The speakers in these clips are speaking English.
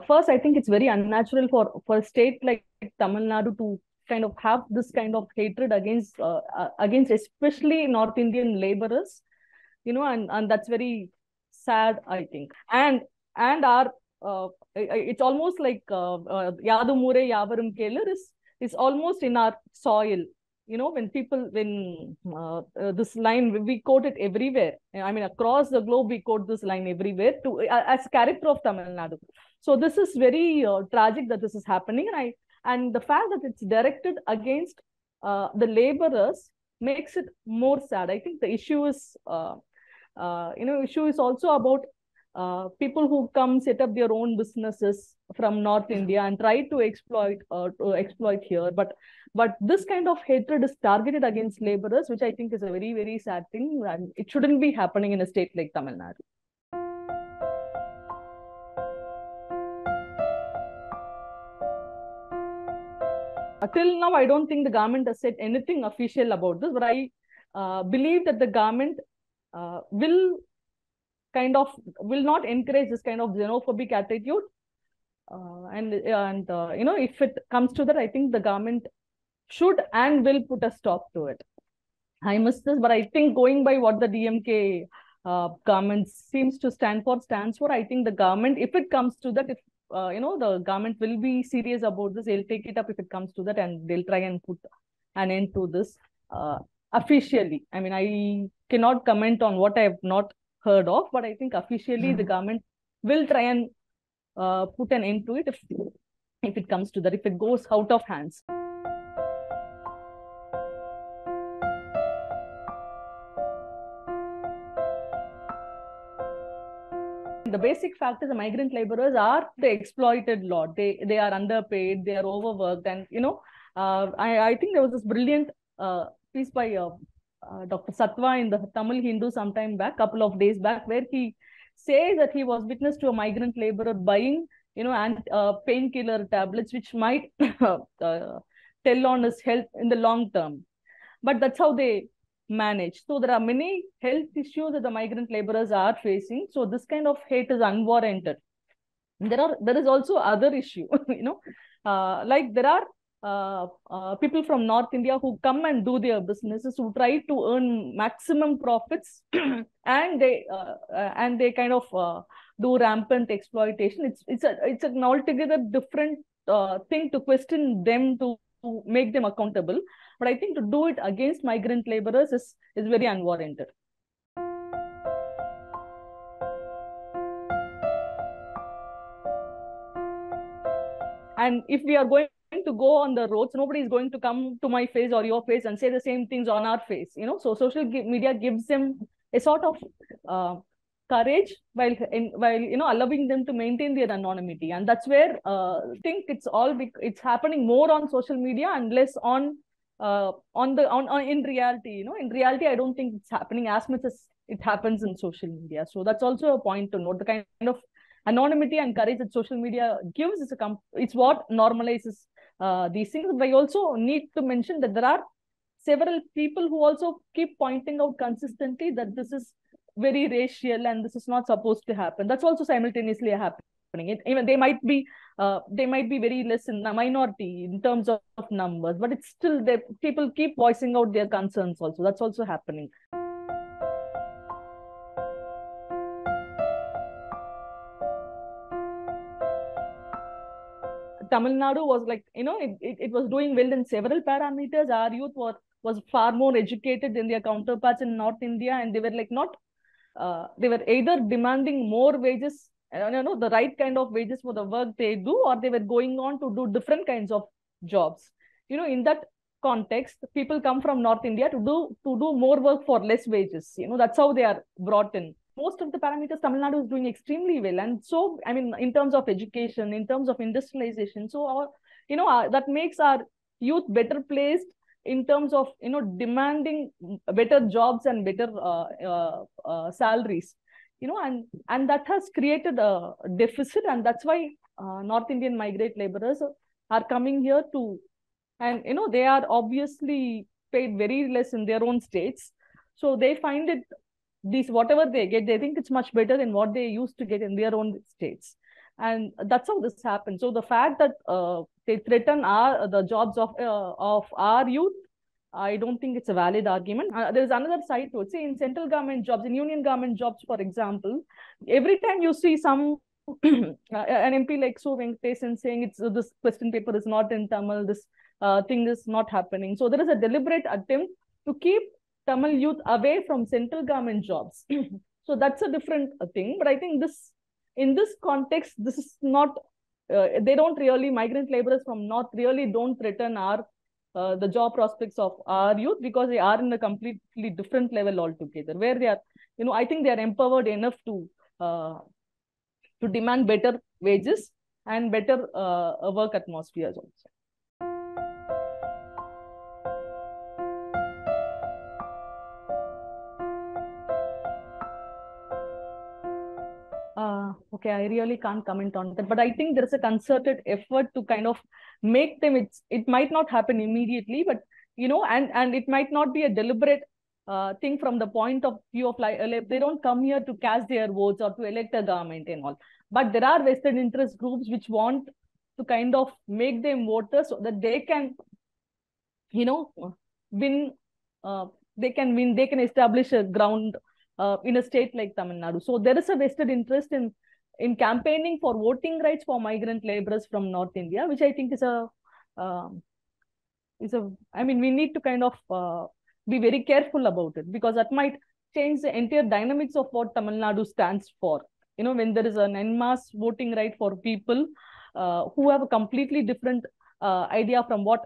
first, I think it's very unnatural for a state like Tamil Nadu to kind of have this kind of hatred against especially North Indian laborers, and that's very sad, I think. And our it's almost like Yadumure Yavarum Keller is almost in our soil. When this line, we quote it everywhere. I mean, across the globe, we quote this line everywhere as character of Tamil Nadu. So this is very tragic that this is happening, and the fact that it's directed against the laborers makes it more sad. I think the issue is also about people who come set up their own businesses from North India and try to exploit here. But this kind of hatred is targeted against laborers, which I think is a very, very sad thing, and it shouldn't be happening in a state like Tamil Nadu. Till now, I don't think the government has said anything official about this, but I believe that the government will not encourage this kind of xenophobic attitude. If it comes to that, I think the government should and will put a stop to it. I missed this, but I think going by what the DMK government seems to stands for, I think the government, if it comes to that, if the government will be serious about this, they'll take it up if it comes to that, and they'll try and put an end to this officially. I mean, I cannot comment on what I have not heard of, but I think officially the government will try and put an end to it if it comes to that, if it goes out of hands. The basic fact is the migrant laborers are the exploited lot. They are underpaid, they are overworked, and I think there was this brilliant piece by Dr. Satwa in the Tamil Hindu sometime back, couple of days back, where he says that he was witness to a migrant laborer buying, painkiller tablets, which might tell on his health in the long term. But that's how they manage. So there are many health issues that the migrant laborers are facing. So this kind of hate is unwarranted. There is also other issue, like there are people from North India who come and do their businesses, who try to earn maximum profits, and they kind of do rampant exploitation. It's an altogether different thing to question them, to make them accountable. But I think to do it against migrant laborers is very unwarranted. And if we are going to go on the roads, nobody is going to come to my face or your face and say the same things on our face. So social media gives them a sort of courage while allowing them to maintain their anonymity, and that's where I think it's happening more on social media and less on in reality. In reality, I don't think it's happening as much as it happens in social media. So that's also a point to note. The kind of anonymity and courage that social media gives it's what normalizes these things. But I also need to mention that there are several people who also keep pointing out consistently that this is very racial and this is not supposed to happen. That's also simultaneously happening. Even they might be very less in the minority in terms of numbers, but it's still people keep voicing out their concerns also. That's also happening. Tamil Nadu was like, it was doing well in several parameters. Our youth was far more educated than their counterparts in North India, and they were like they were either demanding more wages, the right kind of wages for the work they do, or they were going on to do different kinds of jobs. In that context, people come from North India to do more work for less wages. That's how they are brought in. Most of the parameters Tamil Nadu is doing extremely well, and so I mean, in terms of education, in terms of industrialization, so that makes our youth better placed in terms of demanding better jobs and better salaries, and that has created a deficit, and that's why North Indian migrant laborers are coming here and they are obviously paid very less in their own states, so they find it whatever they get, they think it's much better than what they used to get in their own states. And that's how this happened. So the fact that they threaten the jobs of our youth, I don't think it's a valid argument. There's another side to it. See, in central government jobs, in union government jobs, for example, every time you see some an MP like So Venkatesan saying it's this question paper is not in Tamil, this thing is not happening. So there is a deliberate attempt to keep Tamil youth away from central government jobs. So that's a different thing. But I think this, in this context, this is not, they don't really, migrant laborers from North really don't threaten our the job prospects of our youth, because they are in a completely different level altogether, where they are, I think they are empowered enough to demand better wages and better work atmospheres also. Okay, I really can't comment on that, but I think there is a concerted effort to kind of make them, it might not happen immediately, but and it might not be a deliberate thing from the point of view of like they don't come here to cast their votes or to elect a government and all, but there are vested interest groups which want to kind of make them voters so that they can win, they can establish a ground in a state like Tamil Nadu. So there is a vested interest in campaigning for voting rights for migrant laborers from North India, which I think is I mean, we need to kind of be very careful about it, because that might change the entire dynamics of what Tamil Nadu stands for. When there is an en masse voting right for people who have a completely different idea from what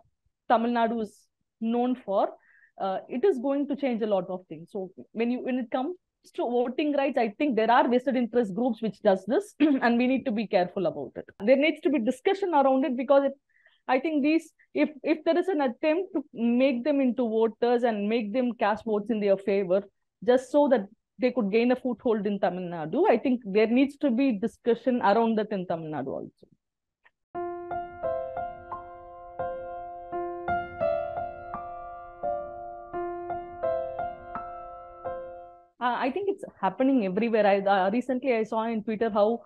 Tamil Nadu is known for, it is going to change a lot of things. So when it comes to voting rights, I think there are vested interest groups which does this, and we need to be careful about it. There needs to be discussion around it, because I think if there is an attempt to make them into voters and make them cast votes in their favor, just so that they could gain a foothold in Tamil Nadu, I think there needs to be discussion around that in Tamil Nadu also. I think it's happening everywhere. Recently, I saw in Twitter how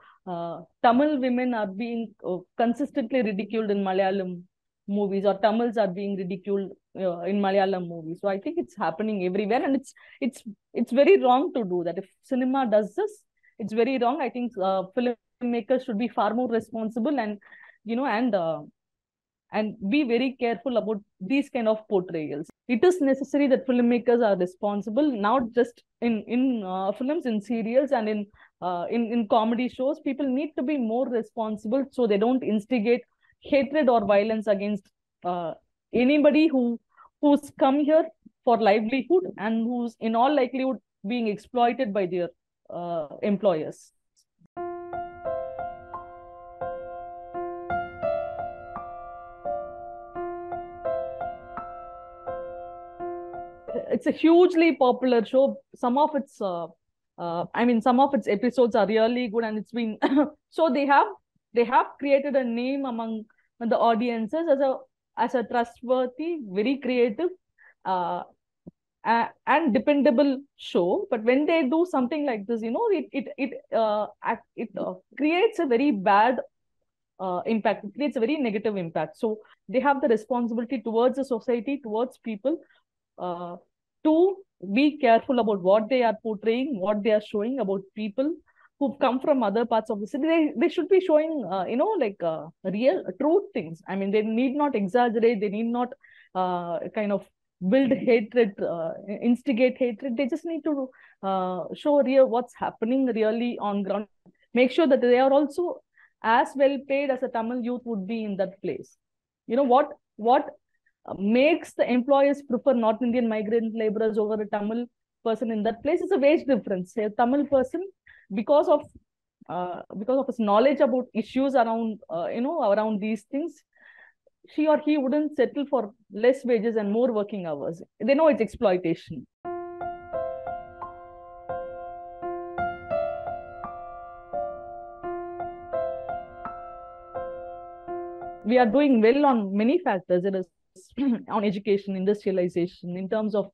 Tamil women are being consistently ridiculed in Malayalam movies, or Tamils are being ridiculed in Malayalam movies. So I think it's happening everywhere, and it's very wrong to do that. If cinema does this, it's very wrong. I think filmmakers should be far more responsible, and and be very careful about these kind of portrayals. It is necessary that filmmakers are responsible, not just in films, in serials, and in comedy shows. People need to be more responsible, so they don't instigate hatred or violence against anybody who's come here for livelihood and who's in all likelihood being exploited by their employers. It's a hugely popular show. Some of its some of its episodes are really good, and it's been so they have created a name among the audiences as a trustworthy, very creative and dependable show. But when they do something like this, it creates a very bad impact. It creates a very negative impact. So they have the responsibility towards the society, towards people, to be careful about what they are portraying, what they are showing about people who've come from other parts of the city. They should be showing, real, truth things. I mean, they need not exaggerate. They need not kind of build hatred, instigate hatred. They just need to show what's happening really on ground. Make sure that they are also as well paid as a Tamil youth would be in that place. What makes the employers prefer North Indian migrant laborers over a Tamil person in that place is a wage difference. A Tamil person, because of his knowledge about issues around around these things, she or he wouldn't settle for less wages and more working hours. They know it's exploitation. We are doing well on many factors. It is on education, industrialization, in terms of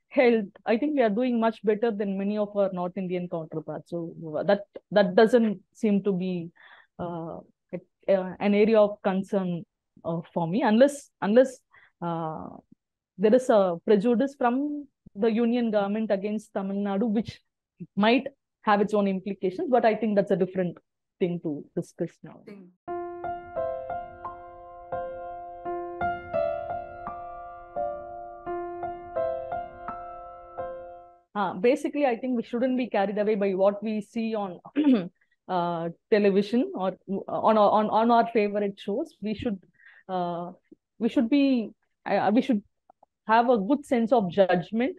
health. I think we are doing much better than many of our North Indian counterparts. So that doesn't seem to be uh, an area of concern for me, unless uh, there is a prejudice from the union government against Tamil Nadu, which might have its own implications. But I think that's a different thing to discuss now. Basically, I think we shouldn't be carried away by what we see on television or on our favorite shows. Uh, we should be we should have a good sense of judgment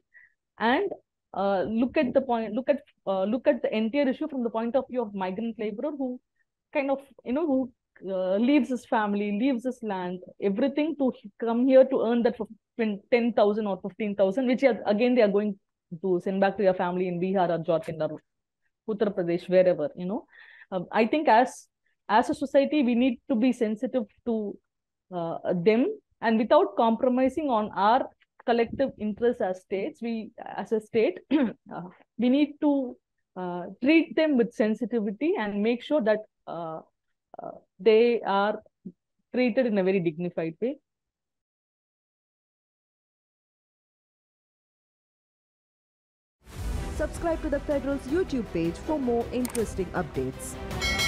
and look at the entire issue from the point of view of migrant laborer who kind of who leaves his family, leaves his land, everything to come here to earn that for 10,000 or 15,000, which again they are going to send back to your family in Bihar or Jharkhand or Uttar Pradesh, wherever, I think as a society, we need to be sensitive to them, and without compromising on our collective interests as a state, we need to treat them with sensitivity and make sure that they are treated in a very dignified way. Subscribe to the Federal's YouTube page for more interesting updates.